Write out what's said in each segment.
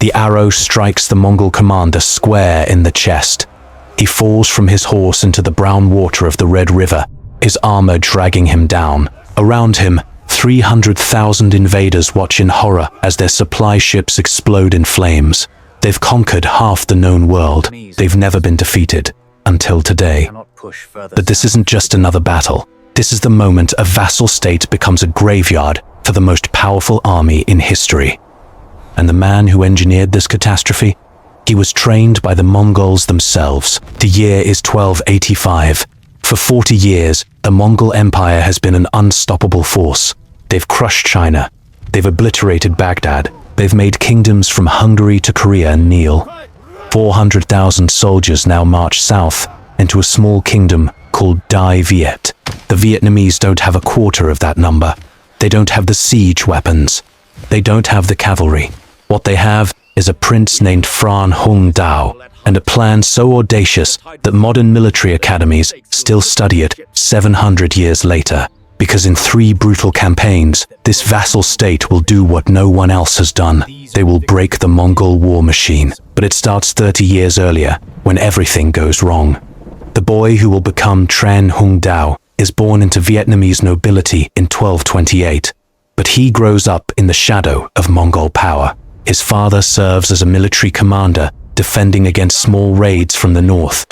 The arrow strikes the Mongol commander square in the chest. He falls from his horse into the brown water of the Red River, his armor dragging him down. Around him, 300,000 invaders watch in horror as their supply ships explode in flames. They've conquered half the known world. They've never been defeated, until today. But this isn't just another battle. This is the moment a vassal state becomes a graveyard for the most powerful army in history. And the man who engineered this catastrophe? He was trained by the Mongols themselves. The year is 1285. For 40 years, the Mongol Empire has been an unstoppable force. They've crushed China. They've obliterated Baghdad. They've made kingdoms from Hungary to Korea kneel. 400,000 soldiers now march south into a small kingdom called Dai Viet. The Vietnamese don't have a quarter of that number. They don't have the siege weapons. They don't have the cavalry. What they have is a prince named Phran Hung Dao, and a plan so audacious that modern military academies still study it 700 years later. Because in 3 brutal campaigns, this vassal state will do what no one else has done. They will break the Mongol war machine. But it starts 30 years earlier, when everything goes wrong. The boy who will become Tran Hung Dao is born into Vietnamese nobility in 1228. But he grows up in the shadow of Mongol power. His father serves as a military commander, defending against small raids from the north.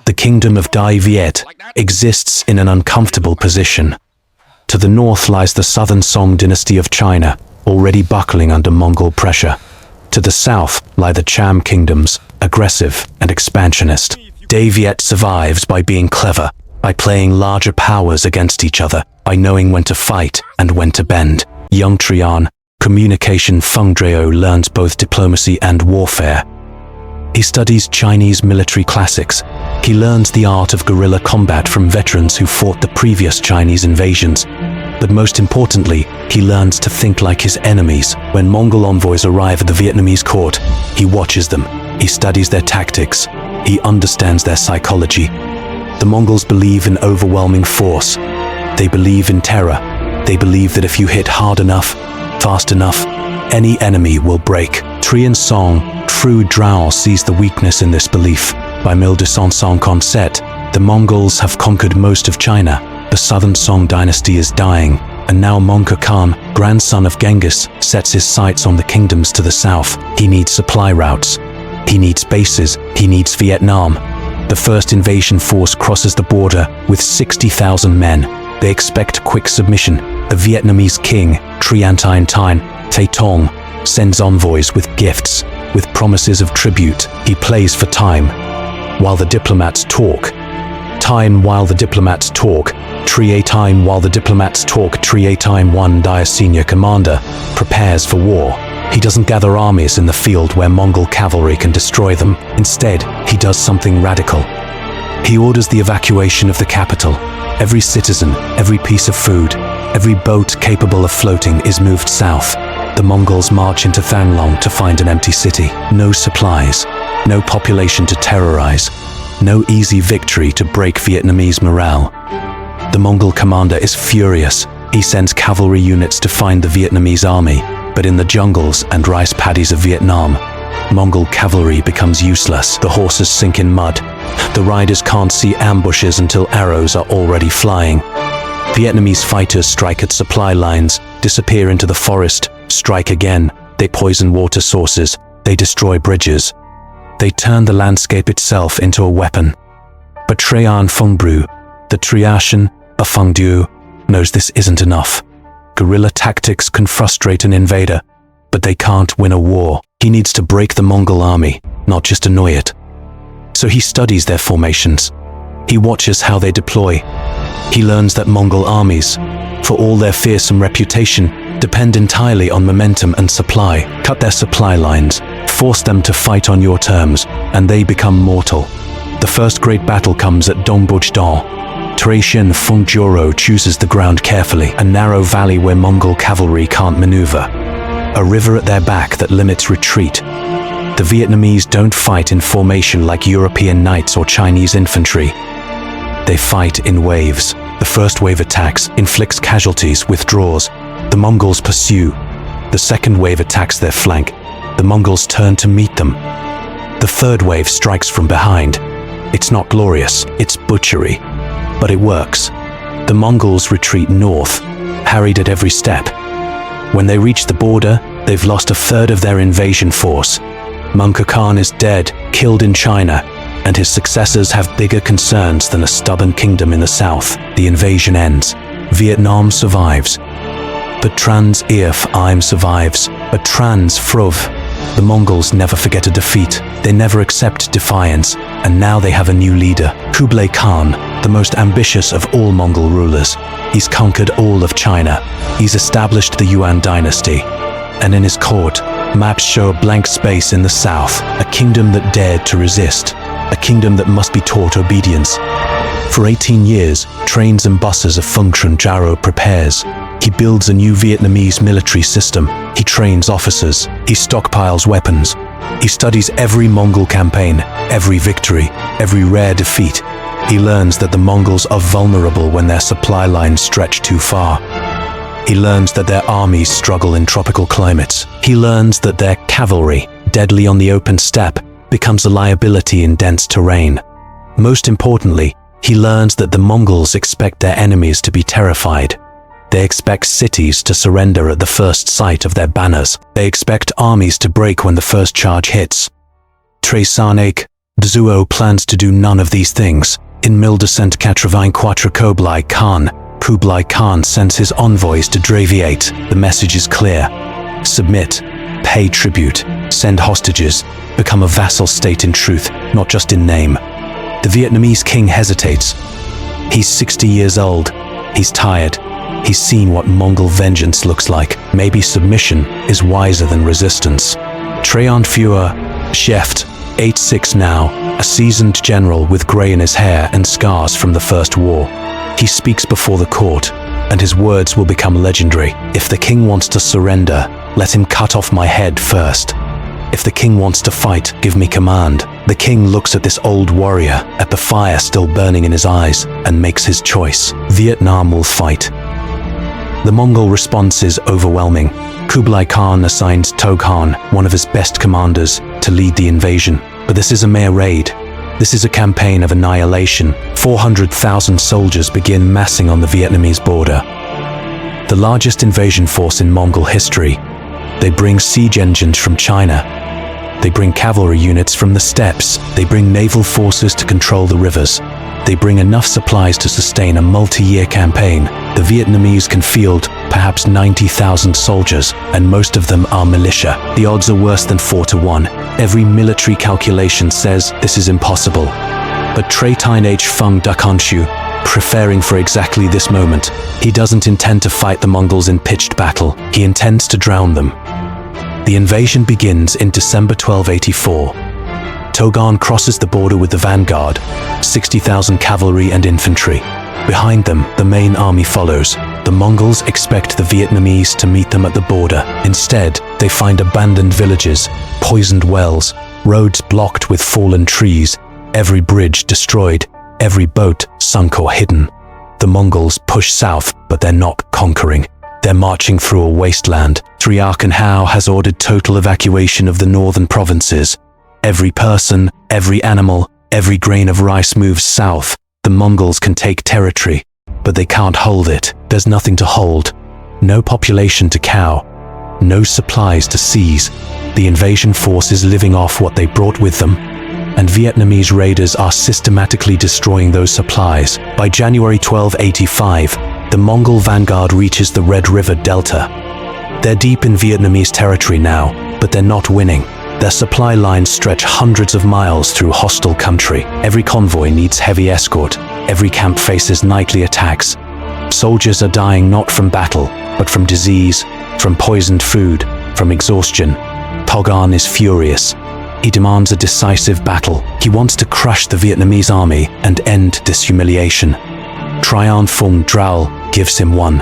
The Kingdom of Dai Viet exists in an uncomfortable position. To the north lies the southern Song dynasty of China, already buckling under Mongol pressure. To the south lie the Cham kingdoms, aggressive and expansionist. Dai Viet survives by being clever, by playing larger powers against each other, by knowing when to fight and when to bend. Young Trian, communication Feng Dreo, learns both diplomacy and warfare. He studies Chinese military classics. He learns the art of guerrilla combat from veterans who fought the previous Chinese invasions. But most importantly, he learns to think like his enemies. When Mongol envoys arrive at the Vietnamese court, he watches them. He studies their tactics. He understands their psychology. The Mongols believe in overwhelming force. They believe in terror. They believe that if you hit hard enough, fast enough, any enemy will break. Trian Song, Tru Drao, sees the weakness in this belief. By 1207, the Mongols have conquered most of China. The southern Song dynasty is dying, and now Mongol Khan, grandson of Genghis, sets his sights on the kingdoms to the south. He needs supply routes. He needs bases. He needs Vietnam. The first invasion force crosses the border with 60,000 men. They expect quick submission. The Vietnamese king, Trian Thay Tong, sends envoys with gifts, with promises of tribute. He plays for time. While the diplomats talk. While the diplomats talk, Trian One Dai, senior commander, prepares for war. He doesn't gather armies in the field where Mongol cavalry can destroy them. Instead, he does something radical. He orders the evacuation of the capital. Every citizen, every piece of food, every boat capable of floating is moved south. The Mongols march into Thanglong to find an empty city. No supplies, no population to terrorize, no easy victory to break Vietnamese morale. The Mongol commander is furious. He sends cavalry units to find the Vietnamese army, but in the jungles and rice paddies of Vietnam, Mongol cavalry becomes useless. The horses sink in mud. The riders can't see ambushes until arrows are already flying. Vietnamese fighters strike at supply lines, disappear into the forest, strike again. They poison water sources. They destroy bridges. They turn the landscape itself into a weapon. But Trian Fungbru, the Triashan of Fengdu, knows this isn't enough. Guerrilla tactics can frustrate an invader, but they can't win a war. He needs to break the Mongol army, not just annoy it. So he studies their formations. He watches how they deploy. He learns that Mongol armies, for all their fearsome reputation, depend entirely on momentum and supply. Cut their supply lines, force them to fight on your terms, and they become mortal. The first great battle comes at Dongbujdan. Trian Fungjuro chooses the ground carefully, a narrow valley where Mongol cavalry can't maneuver. A river at their back that limits retreat. The Vietnamese don't fight in formation like European knights or Chinese infantry. They fight in waves. The first wave attacks, inflicts casualties, withdraws. The Mongols pursue. The second wave attacks their flank. The Mongols turn to meet them. The third wave strikes from behind. It's not glorious, it's butchery, but it works. The Mongols retreat north, harried at every step. When they reach the border, they've lost a third of their invasion force. Mongol Khan is dead, killed in China, and his successors have bigger concerns than a stubborn kingdom in the south. The invasion ends. Vietnam survives. But Trans If I'm survives. But Trans Fruv. The Mongols never forget a defeat. They never accept defiance, and now they have a new leader, Kublai Khan, the most ambitious of all Mongol rulers. He's conquered all of China. He's established the Yuan dynasty. And in his court, maps show a blank space in the south, a kingdom that dared to resist, a kingdom that must be taught obedience. For 18 years, trains and buses of Phung Tran Jaro prepares. He builds a new Vietnamese military system. He trains officers. He stockpiles weapons. He studies every Mongol campaign, every victory, every rare defeat. He learns that the Mongols are vulnerable when their supply lines stretch too far. He learns that their armies struggle in tropical climates. He learns that their cavalry, deadly on the open steppe, becomes a liability in dense terrain. Most importantly, he learns that the Mongols expect their enemies to be terrified. They expect cities to surrender at the first sight of their banners. They expect armies to break when the first charge hits. Tre Sarnaik, Zuo plans to do none of these things. In 1484 Kublai Khan sends his envoys to Dai Viet. The message is clear. Submit, pay tribute, send hostages, become a vassal state in truth, not just in name. The Vietnamese king hesitates. He's 60 years old. He's tired. He's seen what Mongol vengeance looks like. Maybe submission is wiser than resistance. Trajan Fuhr, Sheft, 86 now, a seasoned general with grey in his hair and scars from the First War. He speaks before the court, and his words will become legendary. If the king wants to surrender, let him cut off my head first. If the king wants to fight, give me command. The king looks at this old warrior, at the fire still burning in his eyes, and makes his choice. Vietnam will fight. The Mongol response is overwhelming. Kublai Khan assigns Toghan, one of his best commanders, to lead the invasion. But this is a mere raid. This is a campaign of annihilation. 400,000 soldiers begin massing on the Vietnamese border. The largest invasion force in Mongol history. They bring siege engines from China. They bring cavalry units from the steppes. They bring naval forces to control the rivers. They bring enough supplies to sustain a multi-year campaign. The Vietnamese can field perhaps 90,000 soldiers, and most of them are militia. The odds are worse than 4 to 1. Every military calculation says this is impossible. But Tre Tine H Phung Dukhonshu, preparing for exactly this moment. He doesn't intend to fight the Mongols in pitched battle. He intends to drown them. The invasion begins in December 1284. Toghan crosses the border with the vanguard, 60,000 cavalry and infantry. Behind them, the main army follows. The Mongols expect the Vietnamese to meet them at the border. Instead, they find abandoned villages, poisoned wells, roads blocked with fallen trees, every bridge destroyed, every boat sunk or hidden. The Mongols push south, but they're not conquering. They're marching through a wasteland. Triarchan Hao has ordered total evacuation of the northern provinces. Every person, every animal, every grain of rice moves south. The Mongols can take territory, but they can't hold it. There's nothing to hold. No population to cow. No supplies to seize. The invasion force is living off what they brought with them, and Vietnamese raiders are systematically destroying those supplies. By January 1285, the Mongol vanguard reaches the Red River Delta. They're deep in Vietnamese territory now, but they're not winning. Their supply lines stretch hundreds of miles through hostile country. Every convoy needs heavy escort. Every camp faces nightly attacks. Soldiers are dying not from battle, but from disease, from poisoned food, from exhaustion. Toghan is furious. He demands a decisive battle. He wants to crush the Vietnamese army and end this humiliation. Tryon Phung Drao gives him one.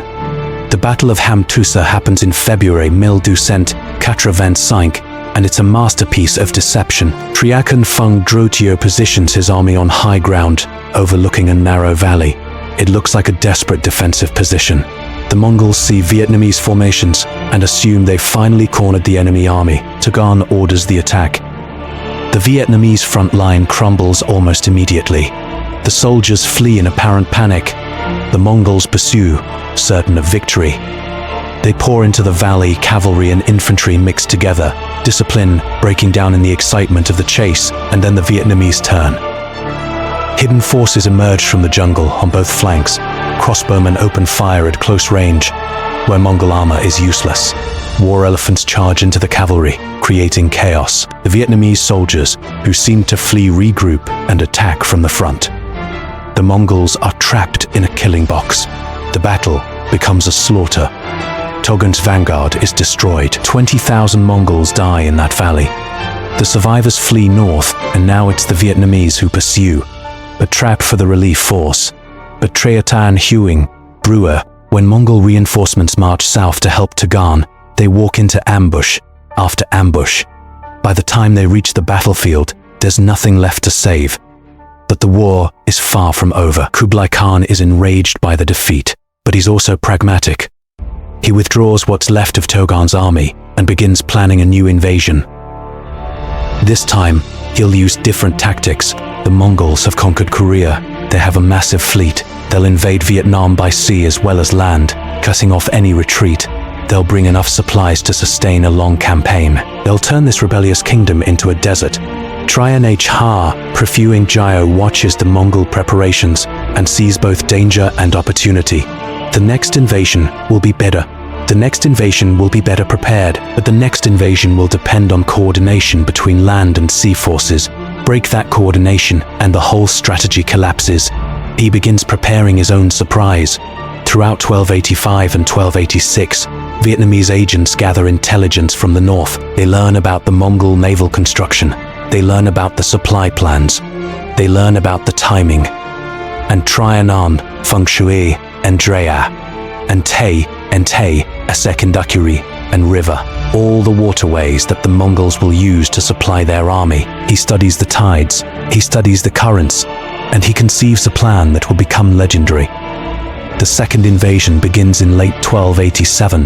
The Battle of Ham Tusa happens in February 1485, and it's a masterpiece of deception. Triarchan Phung Drotio positions his army on high ground, overlooking a narrow valley. It looks like a desperate defensive position. The Mongols see Vietnamese formations and assume they've finally cornered the enemy army. Khan orders the attack. The Vietnamese front line crumbles almost immediately. The soldiers flee in apparent panic. The Mongols pursue, certain of victory. They pour into the valley, cavalry and infantry mixed together, discipline breaking down in the excitement of the chase, and then the Vietnamese turn. Hidden forces emerge from the jungle on both flanks. Crossbowmen open fire at close range, where Mongol armor is useless. War elephants charge into the cavalry, creating chaos. The Vietnamese soldiers, who seem to flee, regroup and attack from the front. The Mongols are trapped in a killing box. The battle becomes a slaughter. Togun's vanguard is destroyed. 20,000 Mongols die in that valley. The survivors flee north, and now it's the Vietnamese who pursue. A trap for the relief force. But Treatan Huing, Brewer, when Mongol reinforcements march south to help Khan, they walk into ambush after ambush. By the time they reach the battlefield, there's nothing left to save. But the war is far from over. Kublai Khan is enraged by the defeat, but he's also pragmatic. He withdraws what's left of Togun's army and begins planning a new invasion. This time, he'll use different tactics. The Mongols have conquered Korea. They have a massive fleet. They'll invade Vietnam by sea as well as land, cutting off any retreat. They'll bring enough supplies to sustain a long campaign. They'll turn this rebellious kingdom into a desert. Traian Ha, Prefuing Jio, watches the Mongol preparations and sees both danger and opportunity. The next invasion will be better. The next invasion will be better prepared, but the next invasion will depend on coordination between land and sea forces. Break that coordination and the whole strategy collapses. He begins preparing his own surprise. Throughout 1285 and 1286, Vietnamese agents gather intelligence from the north. They learn about the Mongol naval construction. They learn about the supply plans. They learn about the timing. And Trianon, Feng Shui, Andrea, and Tay, a secondary and river. All the waterways that the Mongols will use to supply their army. He studies the tides, he studies the currents, and he conceives a plan that will become legendary. The second invasion begins in late 1287.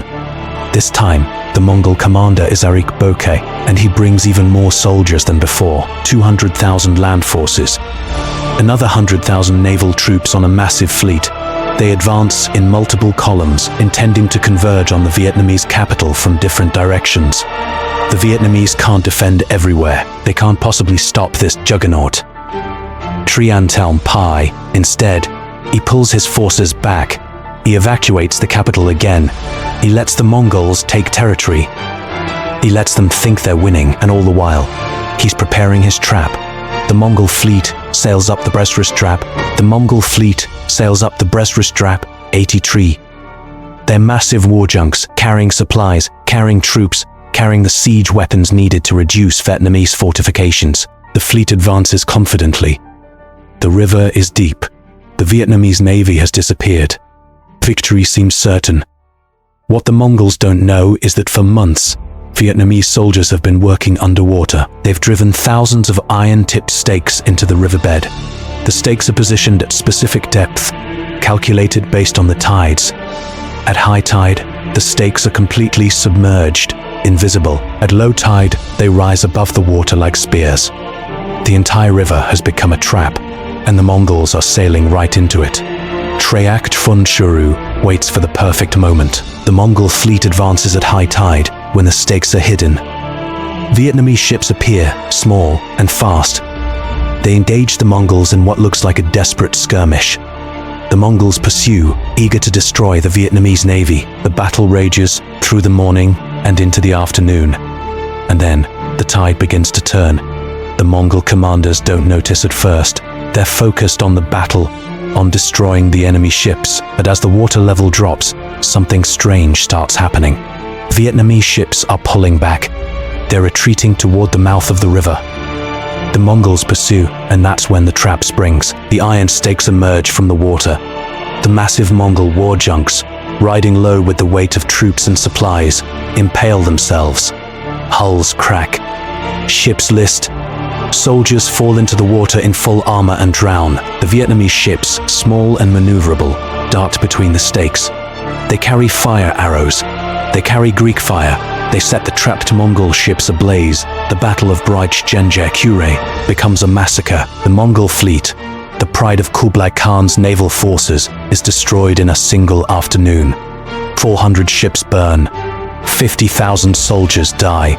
This time, the Mongol commander is Arik Bokeh, and he brings even more soldiers than before, 200,000 land forces, another 100,000 naval troops on a massive fleet. They advance in multiple columns, intending to converge on the Vietnamese capital from different directions. The Vietnamese can't defend everywhere. They can't possibly stop this juggernaut. Trian Telm Pai, instead, he pulls his forces back. He evacuates the capital again. He lets the Mongols take territory. He lets them think they're winning, and all the while, he's preparing his trap. The Mongol fleet sails up the Brest-Ristrap. The Mongol fleet sails up the Brest-Ristrap, 83. They're massive war junks, carrying supplies, carrying troops, carrying the siege weapons needed to reduce Vietnamese fortifications. The fleet advances confidently. The river is deep. The Vietnamese navy has disappeared. Victory seems certain. What the Mongols don't know is that for months, Vietnamese soldiers have been working underwater. They've driven thousands of iron-tipped stakes into the riverbed. The stakes are positioned at specific depth, calculated based on the tides. At high tide, the stakes are completely submerged, invisible. At low tide, they rise above the water like spears. The entire river has become a trap, and the Mongols are sailing right into it. Treact Fun Shuru waits for the perfect moment. The Mongol fleet advances at high tide when the stakes are hidden. Vietnamese ships appear, small and fast. They engage the Mongols in what looks like a desperate skirmish. The Mongols pursue, eager to destroy the Vietnamese navy. The battle rages through the morning and into the afternoon. And then, the tide begins to turn. The Mongol commanders don't notice at first. They're focused on the battle, on destroying the enemy ships. But as the water level drops, something strange starts happening. Vietnamese ships are pulling back. They're retreating toward the mouth of the river. The Mongols pursue, and that's when the trap springs. The iron stakes emerge from the water. The massive Mongol war junks, riding low with the weight of troops and supplies, impale themselves. Hulls crack. Ships list. Soldiers fall into the water in full armor and drown. The Vietnamese ships, small and maneuverable, dart between the stakes. They carry fire arrows. They carry Greek fire. They set the trapped Mongol ships ablaze. The Battle of Breich-Genje-Kure becomes a massacre. The Mongol fleet, the pride of Kublai Khan's naval forces, is destroyed in a single afternoon. 400 ships burn. 50,000 soldiers die.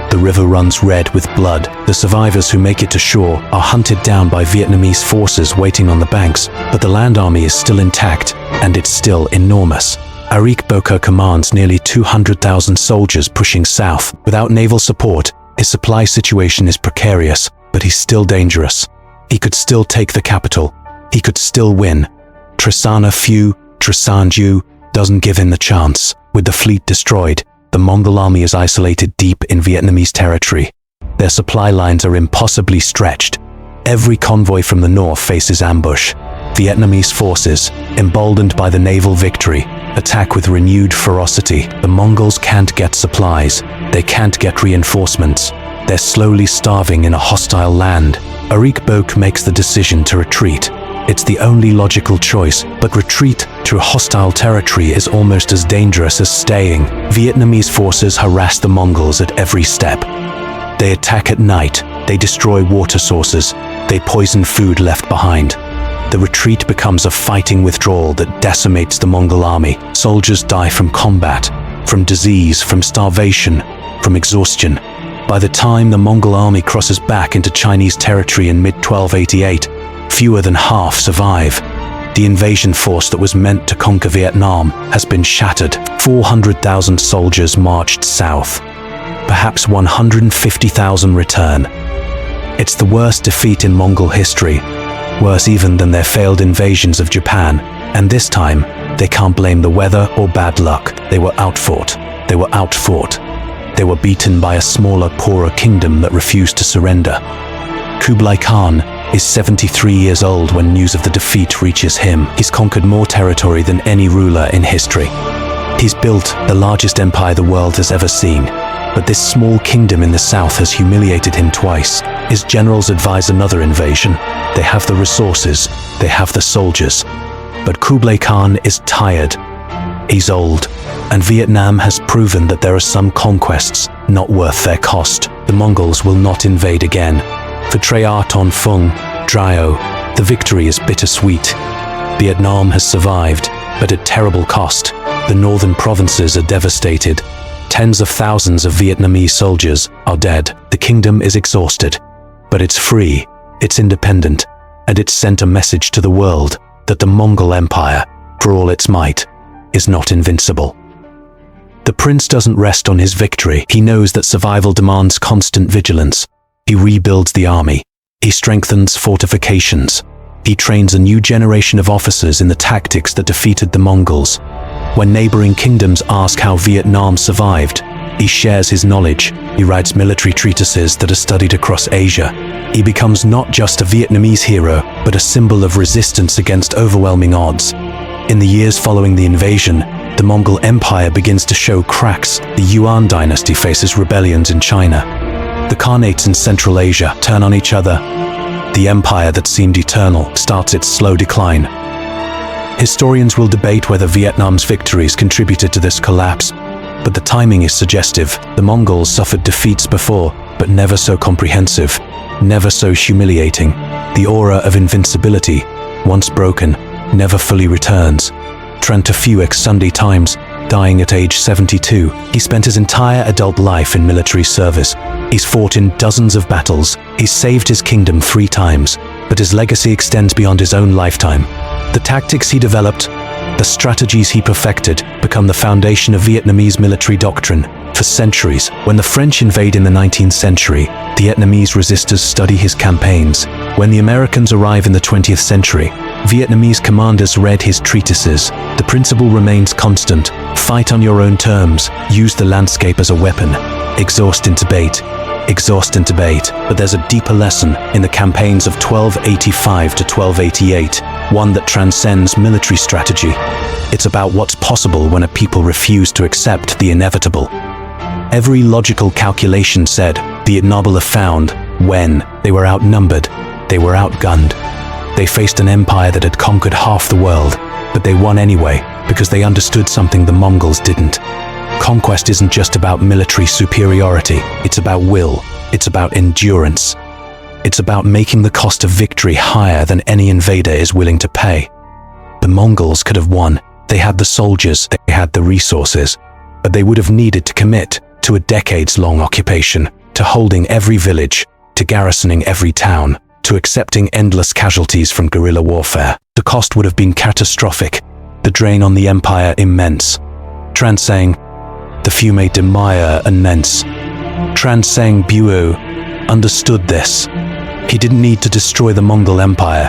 The river runs red with blood. The survivors who make it to shore are hunted down by Vietnamese forces waiting on the banks, but the land army is still intact, and it's still enormous. Arik Boka commands nearly 200,000 soldiers pushing south. Without naval support, his supply situation is precarious, but he's still dangerous. He could still take the capital. He could still win. Trisana Phu, Trisanju, doesn't give him the chance. With the fleet destroyed, the Mongol army is isolated deep in Vietnamese territory. Their supply lines are impossibly stretched. Every convoy from the north faces ambush. Vietnamese forces, emboldened by the naval victory, attack with renewed ferocity. The Mongols can't get supplies. They can't get reinforcements. They're slowly starving in a hostile land. Arik Bok makes the decision to retreat. It's the only logical choice, but retreat to hostile territory is almost as dangerous as staying. Vietnamese forces harass the Mongols at every step. They attack at night, they destroy water sources, they poison food left behind. The retreat becomes a fighting withdrawal that decimates the Mongol army. Soldiers die from combat, from disease, from starvation, from exhaustion. By the time the Mongol army crosses back into Chinese territory in mid-1288, fewer than half survive. The invasion force that was meant to conquer Vietnam has been shattered. 400,000 soldiers marched south. Perhaps 150,000 return. It's the worst defeat in Mongol history, worse even than their failed invasions of Japan. And this time, they can't blame the weather or bad luck. They were outfought. They were outfought. They were beaten by a smaller, poorer kingdom that refused to surrender. Kublai Khan is 73 years old when news of the defeat reaches him. He's conquered more territory than any ruler in history. He's built the largest empire the world has ever seen. But this small kingdom in the south has humiliated him twice. His generals advise another invasion. They have the resources, they have the soldiers. But Kublai Khan is tired. He's old, and Vietnam has proven that there are some conquests not worth their cost. The Mongols will not invade again. For Trea Ton Phung, Drio, the victory is bittersweet. Vietnam has survived, but at terrible cost. The northern provinces are devastated. Tens of thousands of Vietnamese soldiers are dead. The kingdom is exhausted, but it's free, it's independent, and it's sent a message to the world that the Mongol Empire, for all its might, is not invincible. The prince doesn't rest on his victory. He knows that survival demands constant vigilance. He rebuilds the army. He strengthens fortifications. He trains a new generation of officers in the tactics that defeated the Mongols. When neighboring kingdoms ask how Vietnam survived, he shares his knowledge. He writes military treatises that are studied across Asia. He becomes not just a Vietnamese hero, but a symbol of resistance against overwhelming odds. In the years following the invasion, the Mongol Empire begins to show cracks. The Yuan dynasty faces rebellions in China. The Khanates in Central Asia turn on each other. The empire that seemed eternal starts its slow decline. Historians will debate whether Vietnam's victories contributed to this collapse, but the timing is suggestive. The Mongols suffered defeats before, but never so comprehensive, never so humiliating. The aura of invincibility, once broken, never fully returns. Trenta Phuoc Sunday Times, dying at age 72. He spent his entire adult life in military service. He's fought in dozens of battles. He's saved his kingdom 3 times, but his legacy extends beyond his own lifetime. The tactics he developed, the strategies he perfected, become the foundation of Vietnamese military doctrine. For centuries, when the French invade in the 19th century, Vietnamese resistors study his campaigns. When the Americans arrive in the 20th century, Vietnamese commanders read his treatises. The principle remains constant. Fight on your own terms. Use the landscape as a weapon. Exhaust and debate. Exhaust and debate. But there's a deeper lesson in the campaigns of 1285 to 1288, one that transcends military strategy. It's about what's possible when a people refuse to accept the inevitable. Every logical calculation said Vietnam were found when they were outnumbered, they were outgunned. They faced an empire that had conquered half the world, but they won anyway. because they understood something the Mongols didn't. Conquest isn't just about military superiority, it's about will, it's about endurance. It's about making the cost of victory higher than any invader is willing to pay. The Mongols could have won. They had the soldiers, they had the resources, but they would have needed to commit to a decades-long occupation, to holding every village, to garrisoning every town, to accepting endless casualties from guerrilla warfare. The cost would have been catastrophic, the drain on the empire immense. Transang, the Fume de Maya immense. Transang Buo understood this. He didn't need to destroy the Mongol Empire.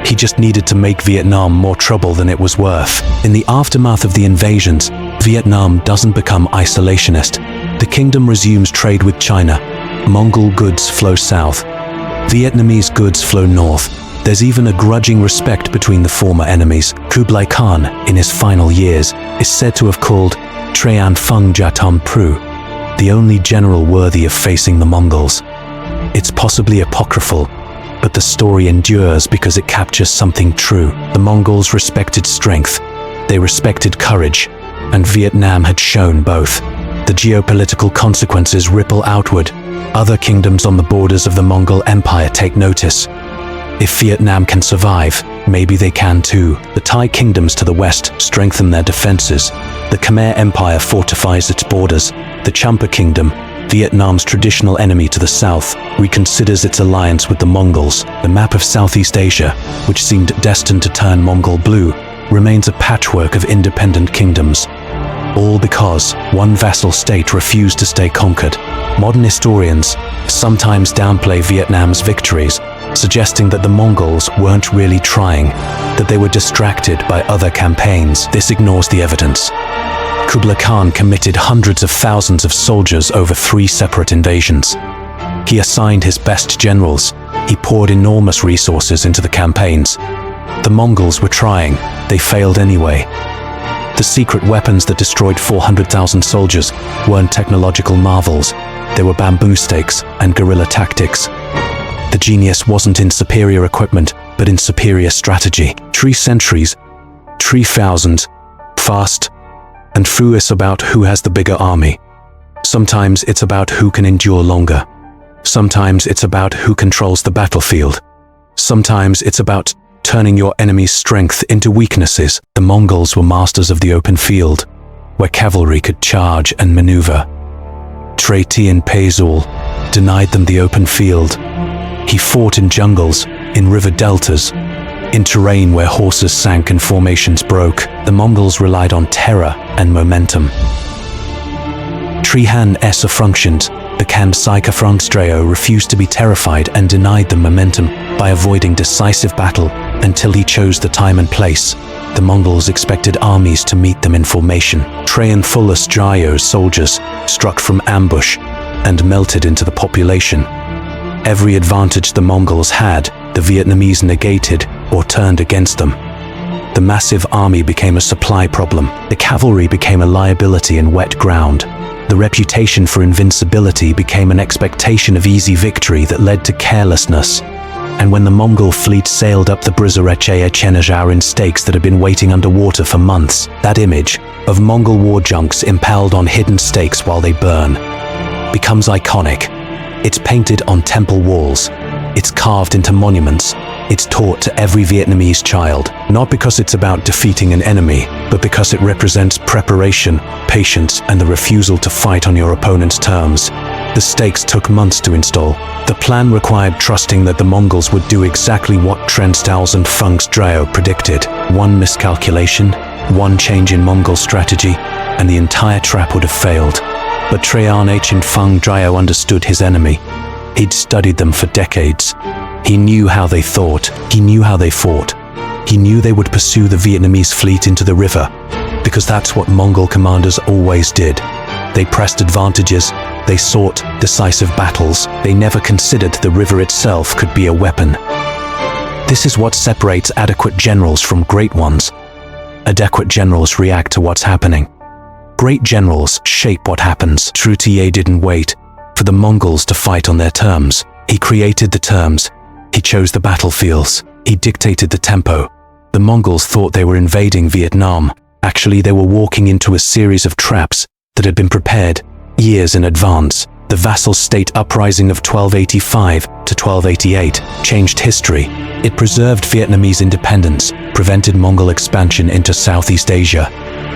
He just needed to make Vietnam more trouble than it was worth. In the aftermath of the invasions, Vietnam doesn't become isolationist. The kingdom resumes trade with China. Mongol goods flow south. Vietnamese goods flow north. There's even a grudging respect between the former enemies. Kublai Khan, in his final years, is said to have called Trayan Phung Jatom Pru the only general worthy of facing the Mongols. It's possibly apocryphal, but the story endures because it captures something true. The Mongols respected strength, they respected courage, and Vietnam had shown both. The geopolitical consequences ripple outward. Other kingdoms on the borders of the Mongol Empire take notice. If Vietnam can survive, maybe they can too. The Thai kingdoms to the west strengthen their defenses. The Khmer Empire fortifies its borders. The Champa Kingdom, Vietnam's traditional enemy to the south, reconsiders its alliance with the Mongols. The map of Southeast Asia, which seemed destined to turn Mongol blue, remains a patchwork of independent kingdoms. All because one vassal state refused to stay conquered. Modern historians sometimes downplay Vietnam's victories, suggesting that the Mongols weren't really trying, that they were distracted by other campaigns. This ignores the evidence. Kublai Khan committed hundreds of thousands of soldiers over 3 separate invasions. He assigned his best generals. He poured enormous resources into the campaigns. The Mongols were trying. They failed anyway. The secret weapons that destroyed 400,000 soldiers weren't technological marvels. They were bamboo stakes and guerrilla tactics. The genius wasn't in superior equipment, but in superior strategy. 3 centuries, 3,000, fast, and Fu is about who has the bigger army. Sometimes it's about who can endure longer. Sometimes it's about who controls the battlefield. Sometimes it's about turning your enemy's strength into weaknesses. The Mongols were masters of the open field, where cavalry could charge and maneuver. Tre Tien Pezul denied them the open field. He fought in jungles, in river deltas, in terrain where horses sank and formations broke. The Mongols relied on terror and momentum. Trihan S. functioned. The Kansai Kafrangstreo refused to be terrified and denied them momentum by avoiding decisive battle until he chose the time and place. The Mongols expected armies to meet them in formation. Trajan Fullus Jayo's soldiers struck from ambush and melted into the population. Every advantage the Mongols had, the Vietnamese negated or turned against them. The massive army became a supply problem. The cavalry became a liability in wet ground. The reputation for invincibility became an expectation of easy victory that led to carelessness. And when the Mongol fleet sailed up the Brizareche Chenezhar in stakes that had been waiting underwater for months, that image of Mongol war junks impaled on hidden stakes while they burn becomes iconic. It's painted on temple walls. It's carved into monuments. It's taught to every Vietnamese child, not because it's about defeating an enemy, but because it represents preparation, patience, and the refusal to fight on your opponent's terms. The stakes took months to install. The plan required trusting that the Mongols would do exactly what Trenstals and Phung's Drao predicted. One miscalculation, one change in Mongol strategy, and the entire trap would have failed. But Trajan H. and Phung Drao understood his enemy. He'd studied them for decades. He knew how they thought. He knew how they fought. He knew they would pursue the Vietnamese fleet into the river, because that's what Mongol commanders always did. They pressed advantages. They sought decisive battles. They never considered the river itself could be a weapon. This is what separates adequate generals from great ones. Adequate generals react to what's happening. Great generals shape what happens. Trutier didn't wait for the Mongols to fight on their terms. He created the terms. He chose the battlefields. He dictated the tempo. The Mongols thought they were invading Vietnam, Actually, they were walking into a series of traps that had been prepared years in advance. The Vassal State Uprising of 1285 to 1288 changed history. It preserved Vietnamese independence, prevented Mongol expansion into Southeast Asia,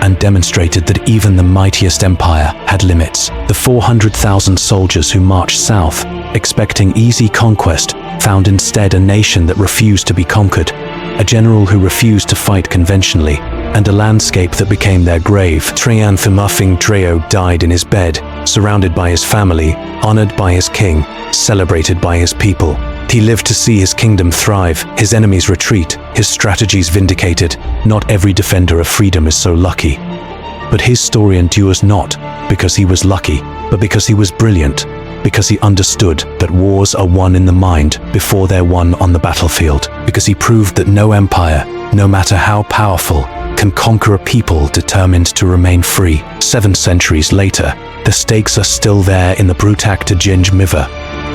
and demonstrated that even the mightiest empire had limits. The 400,000 soldiers who marched south, expecting easy conquest, found instead a nation that refused to be conquered, a general who refused to fight conventionally, and a landscape that became their grave. Trianthemufing Dreo died in his bed, surrounded by his family, honored by his king, celebrated by his people. He lived to see his kingdom thrive, his enemies retreat, his strategies vindicated. Not every defender of freedom is so lucky. But his story endures not because he was lucky, but because he was brilliant, because he understood that wars are won in the mind before they're won on the battlefield, because he proved that no empire, no matter how powerful, can conquer a people determined to remain free. 7 centuries later, the stakes are still there in the Brutak to Jinj River,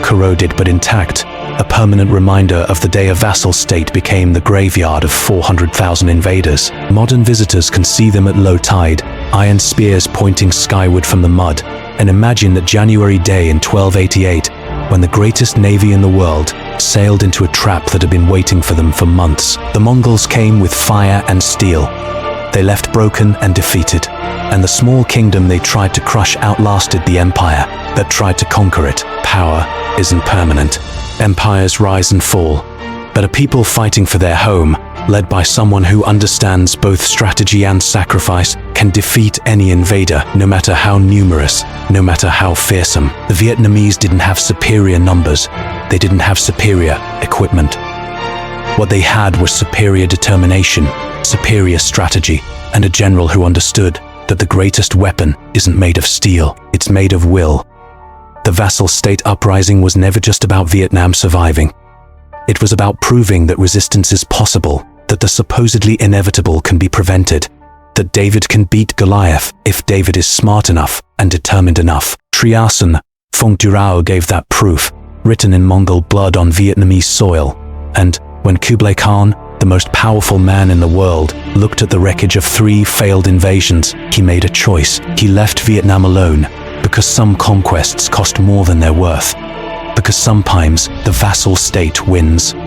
corroded but intact, a permanent reminder of the day a vassal state became the graveyard of 400,000 invaders. Modern visitors can see them at low tide, iron spears pointing skyward from the mud, and imagine that January day in 1288, when the greatest navy in the world sailed into a trap that had been waiting for them for months. The Mongols came with fire and steel. They left broken and defeated, and the small kingdom they tried to crush outlasted the empire that tried to conquer it. Power isn't permanent. Empires rise and fall, but a people fighting for their home, led by someone who understands both strategy and sacrifice, can defeat any invader, no matter how numerous, no matter how fearsome. The Vietnamese didn't have superior numbers. They didn't have superior equipment. What they had was superior determination, superior strategy, and a general who understood that the greatest weapon isn't made of steel, it's made of will. The Vassal State Uprising was never just about Vietnam surviving. It was about proving that resistance is possible, that the supposedly inevitable can be prevented, that David can beat Goliath if David is smart enough and determined enough. Triasan Phong Durao gave that proof, written in Mongol blood on Vietnamese soil. And when Kublai Khan, the most powerful man in the world, looked at the wreckage of 3 failed invasions, he made a choice. He left Vietnam alone, because some conquests cost more than their worth. Because sometimes the vassal state wins.